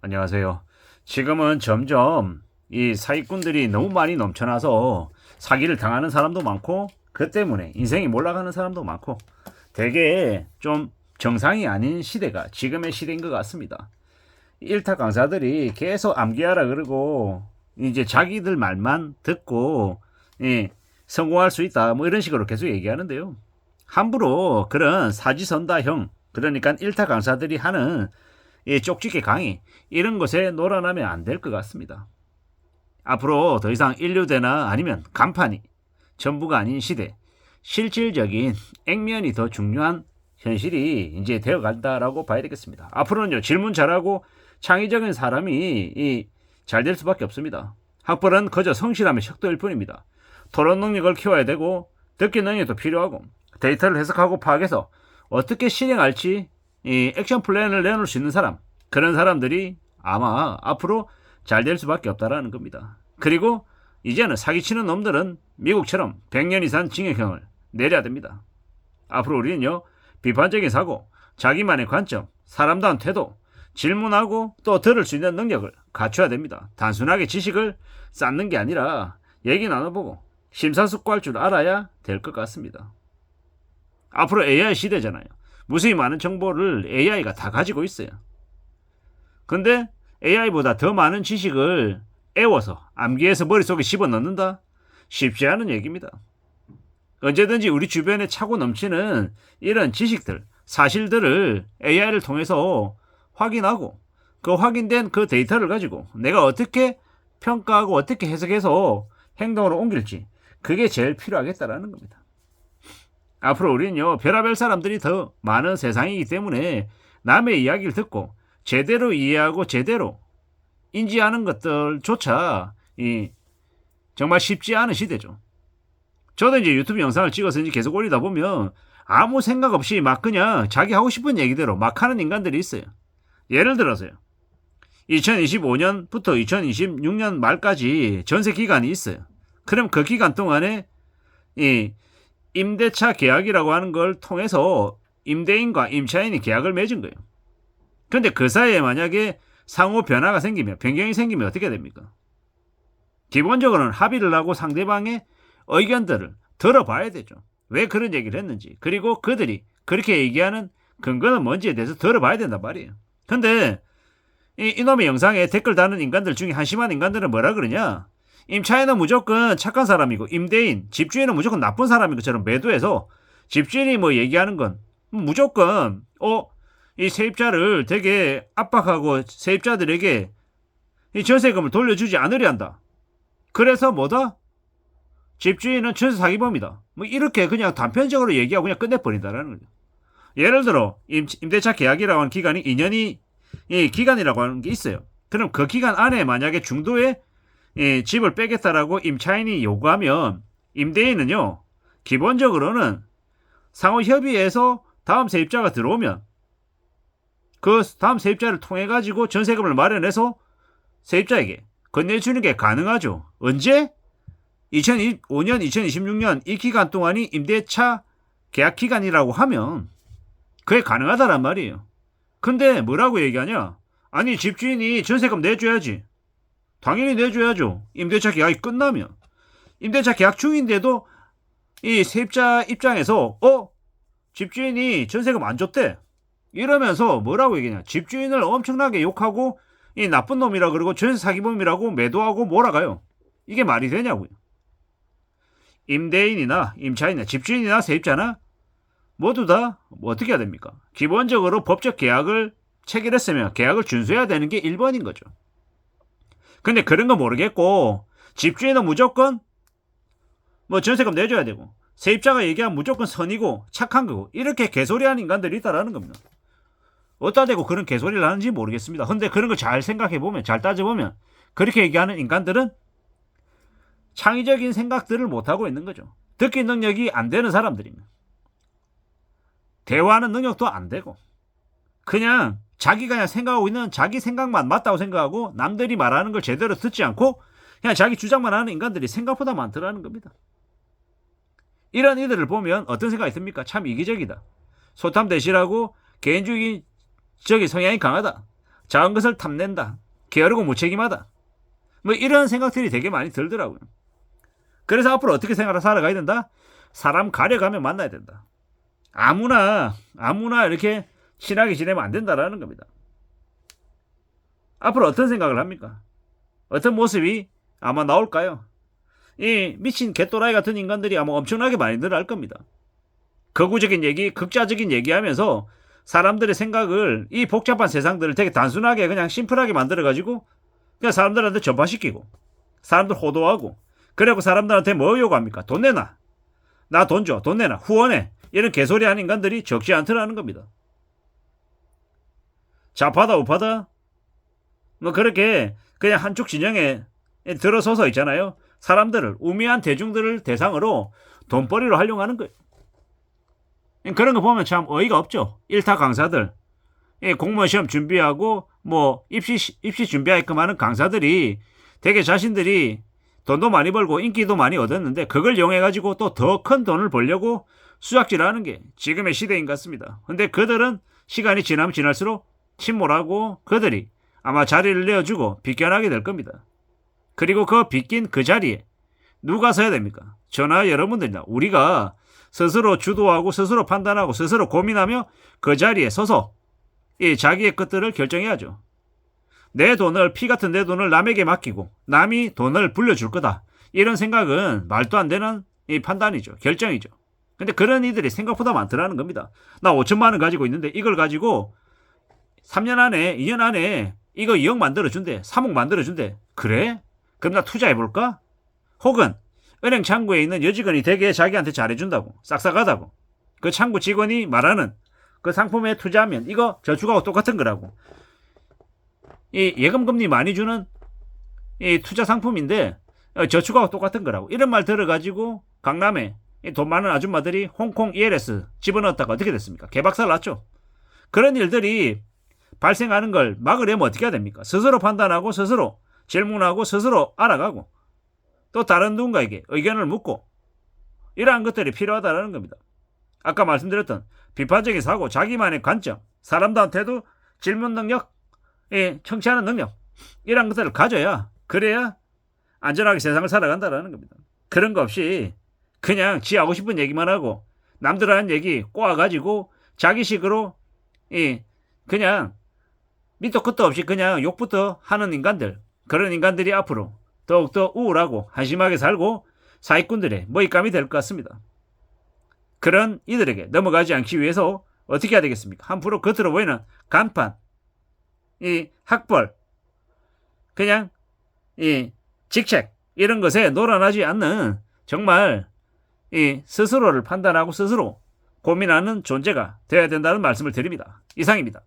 안녕하세요. 지금은 점점 이 사기꾼들이 너무 많이 넘쳐나서 사기를 당하는 사람도 많고, 그 때문에 인생이 몰락하는 사람도 많고, 되게 좀 정상이 아닌 시대가 지금의 시대인 것 같습니다. 일타 강사들이 계속 암기하라 그러고, 이제 자기들 말만 듣고, 예, 성공할 수 있다, 뭐 이런 식으로 계속 얘기하는데요. 함부로 그런 사지선다형, 그러니까 일타 강사들이 하는 이 쪽지게 강의, 이런 것에 놀아나면 안 될 것 같습니다. 앞으로 더 이상 인류대나 아니면 간판이 전부가 아닌 시대, 실질적인 액면이 더 중요한 현실이 이제 되어간다라고 봐야 되겠습니다. 앞으로는요, 질문 잘하고 창의적인 사람이 잘 될 수밖에 없습니다. 학벌은 그저 성실함의 척도일 뿐입니다. 토론 능력을 키워야 되고, 듣기 능력도 필요하고, 데이터를 해석하고 파악해서 어떻게 실행할지 액션 플랜을 내놓을 수 있는 사람, 그런 사람들이 아마 앞으로 잘 될 수밖에 없다라는 겁니다. 그리고 이제는 사기치는 놈들은 미국처럼 100년 이상 징역형을 내려야 됩니다. 앞으로 우리는요, 비판적인 사고, 자기만의 관점, 사람다운 태도, 질문하고 또 들을 수 있는 능력을 갖춰야 됩니다. 단순하게 지식을 쌓는 게 아니라 얘기 나눠보고 심사숙고할 줄 알아야 될 것 같습니다. 앞으로 AI 시대잖아요. 무수히 많은 정보를 AI가 다 가지고 있어요. 근데 AI보다 더 많은 지식을 애워서 암기해서 머릿속에 집어넣는다? 쉽지 않은 얘기입니다. 언제든지 우리 주변에 차고 넘치는 이런 지식들, 사실들을 AI를 통해서 확인하고, 그 확인된 그 데이터를 가지고 내가 어떻게 평가하고 어떻게 해석해서 행동으로 옮길지, 그게 제일 필요하겠다라는 겁니다. 앞으로 우리는요, 별의별 사람들이 더 많은 세상이기 때문에 남의 이야기를 듣고 제대로 이해하고 제대로 인지하는 것들조차 정말 쉽지 않은 시대죠. 저도 이제 유튜브 영상을 찍어서 이제 계속 올리다 보면 아무 생각 없이 막 그냥 자기 하고 싶은 얘기대로 막 하는 인간들이 있어요. 예를 들어서요, 2025년부터 2026년 말까지 전세 기간이 있어요. 그럼 그 기간 동안에 임대차 계약이라고 하는 걸 통해서 임대인과 임차인이 계약을 맺은 거예요. 근데 그 사이에 만약에 상호 변화가 생기면, 변경이 생기면 어떻게 됩니까? 기본적으로는 합의를 하고 상대방의 의견들을 들어봐야 되죠. 왜 그런 얘기를 했는지, 그리고 그들이 그렇게 얘기하는 근거는 뭔지에 대해서 들어봐야 된단 말이에요. 근데 이놈의 영상에 댓글 다는 인간들 중에 한심한 인간들은 뭐라 그러냐? 임차인은 무조건 착한 사람이고 임대인, 집주인은 무조건 나쁜 사람인 것처럼 매도해서 집주인이 뭐 얘기하는 건 무조건 이 세입자를 되게 압박하고 세입자들에게 이 전세금을 돌려주지 않으려 한다. 그래서 뭐다? 집주인은 전세 사기범이다. 뭐 이렇게 그냥 단편적으로 얘기하고 그냥 끝내버린다라는 거죠. 예를 들어 임대차 계약이라고 하는 기간이 2년이 기간이라고 하는 게 있어요. 그럼 그 기간 안에 만약에 중도에 집을 빼겠다라고 임차인이 요구하면 임대인은요, 기본적으로는 상호 협의해서 다음 세입자가 들어오면 그 다음 세입자를 통해 가지고 전세금을 마련해서 세입자에게 건네주는 게 가능하죠. 언제? 2025년, 2026년 이 기간 동안이 임대차 계약 기간이라고 하면 그게 가능하다란 말이에요. 근데 뭐라고 얘기하냐? 아니, 집주인이 전세금 내줘야지. 당연히 내줘야죠. 임대차 계약이 끝나면. 임대차 계약 중인데도 이 세입자 입장에서 집주인이 전세금 안 줬대. 이러면서 뭐라고 얘기하냐? 집주인을 엄청나게 욕하고 이 나쁜 놈이라 그러고 전세 사기범이라고 매도하고 몰아가요. 이게 말이 되냐고요. 임대인이나 임차인이나 집주인이나 세입자나 모두 다 어떻게 해야 됩니까? 기본적으로 법적 계약을 체결했으면 계약을 준수해야 되는 게 1번인 거죠. 근데 그런 거 모르겠고 집주인은 무조건 뭐 전세금 내줘야 되고 세입자가 얘기하면 무조건 선이고 착한 거고, 이렇게 개소리하는 인간들이 있다라는 겁니다. 어디다 대고 그런 개소리를 하는지 모르겠습니다. 근데 그런 거 잘 생각해보면, 잘 따져보면 그렇게 얘기하는 인간들은 창의적인 생각들을 못하고 있는 거죠. 듣기 능력이 안 되는 사람들입니다. 대화하는 능력도 안 되고 그냥 자기가 그냥 생각하고 있는 자기 생각만 맞다고 생각하고 남들이 말하는 걸 제대로 듣지 않고 그냥 자기 주장만 하는 인간들이 생각보다 많더라는 겁니다. 이런 이들을 보면 어떤 생각이 듭니까? 참 이기적이다. 소탐대실하고 개인주의적인 성향이 강하다. 작은 것을 탐낸다, 게으르고 무책임하다, 뭐 이런 생각들이 되게 많이 들더라고요. 그래서 앞으로 어떻게 생각을 살아가야 된다? 사람 가려가며 만나야 된다. 아무나 이렇게 친하게 지내면 안 된다라는 겁니다. 앞으로 어떤 생각을 합니까? 어떤 모습이 아마 나올까요? 이 미친 개또라이 같은 인간들이 아마 엄청나게 많이 늘어날 겁니다. 거구적인 얘기, 극자적인 얘기하면서 사람들의 생각을, 이 복잡한 세상들을 되게 단순하게 그냥 심플하게 만들어가지고 그냥 사람들한테 전파시키고 사람들 호도하고, 그리고 사람들한테 뭐 요구합니까? 돈 내놔, 나 돈 줘, 돈 내놔, 후원해, 이런 개소리 하는 인간들이 적지 않더라는 겁니다. 좌파다 우파다 뭐 그렇게 그냥 한쪽 진영에 들어서서 있잖아요. 사람들을, 우매한 대중들을 대상으로 돈벌이로 활용하는 거예요. 그런 거 보면 참 어이가 없죠. 일타 강사들, 공무원 시험 준비하고 뭐 입시 준비하게끔 하는 강사들이 되게 자신들이 돈도 많이 벌고 인기도 많이 얻었는데 그걸 이용해 가지고 또 더 큰 돈을 벌려고 수작질하는 게 지금의 시대인 것 같습니다. 근데 그들은 시간이 지나면 지날수록 침몰하고 그들이 아마 자리를 내어주고 빗겨나게 될 겁니다. 그리고 그 빗긴 그 자리에 누가 서야 됩니까? 저나 여러분들이나 우리가 스스로 주도하고 스스로 판단하고 스스로 고민하며 그 자리에 서서 이 자기의 것들을 결정해야죠. 내 돈을, 피 같은 내 돈을 남에게 맡기고 남이 돈을 불려줄 거다, 이런 생각은 말도 안 되는 이 판단이죠. 결정이죠. 근데 그런 이들이 생각보다 많더라는 겁니다. 나 5천만 원 가지고 있는데 이걸 가지고 3년 안에 2년 안에 이거 2억 만들어준대, 3억 만들어준대. 그래? 그럼 나 투자해볼까? 혹은 은행 창구에 있는 여직원이 되게 자기한테 잘해준다고, 싹싹하다고, 그 창구 직원이 말하는 그 상품에 투자하면 이거 저축하고 똑같은 거라고, 이 예금금리 많이 주는 이 투자 상품인데 저축하고 똑같은 거라고, 이런 말 들어가지고 강남에 돈 많은 아줌마들이 홍콩 ELS 집어넣었다가 어떻게 됐습니까? 개박살 났죠. 그런 일들이 발생하는 걸 막으려면 어떻게 해야 됩니까? 스스로 판단하고 스스로 질문하고 스스로 알아가고 또 다른 누군가에게 의견을 묻고, 이러한 것들이 필요하다는 겁니다. 아까 말씀드렸던 비판적인 사고, 자기만의 관점, 사람들한테도 질문 능력, 청취하는 능력, 이런 것들을 가져야, 그래야 안전하게 세상을 살아간다는 겁니다. 그런 거 없이 그냥 지 하고 싶은 얘기만 하고 남들 하는 얘기 꼬아가지고 자기식으로 그냥 밑도 끝도 없이 그냥 욕부터 하는 인간들, 그런 인간들이 앞으로 더욱더 우울하고 한심하게 살고 사기꾼들의 먹잇감이 될 것 같습니다. 그런 이들에게 넘어가지 않기 위해서 어떻게 해야 되겠습니까? 함부로 겉으로 보이는 간판, 이 학벌, 그냥 이 직책, 이런 것에 놀아나지 않는 정말 이 스스로를 판단하고 스스로 고민하는 존재가 되어야 된다는 말씀을 드립니다. 이상입니다.